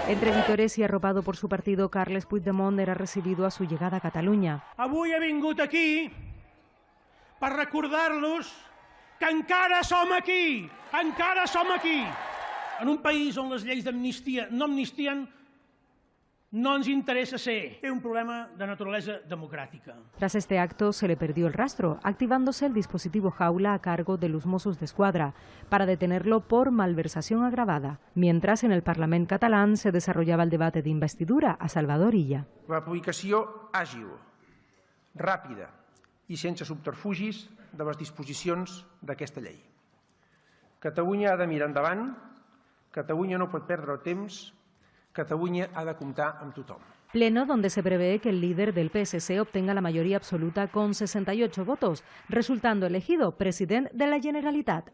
Entre vítores y arropado por su partido, Carles Puigdemont era recibido a su llegada a Catalunya. Avui he vingut aquí per recordar-los que encara som aquí, encara som aquí. En un país on les lleis d'amnistia no amnistien, no ens interesa ser. Té un problema de naturaleza democrática. Tras este acto se le perdió el rastro, activándose el dispositivo Jaula a cargo de los Mossos d'Esquadra para detenerlo por malversación agravada. Mientras en el Parlament catalán se desarrollaba el debate de investidura a Salvador Illa. L'aplicació àgil, ràpida i sense subterfugis de les disposicions d'aquesta llei. Catalunya ha de mirar endavant, Catalunya no pot perdre el temps, Catalunya ha de comptar amb tothom. Pleno donde se prevé que el líder del PSC obtenga la mayoría absoluta con 68 votos, resultando elegido presidente de la Generalitat.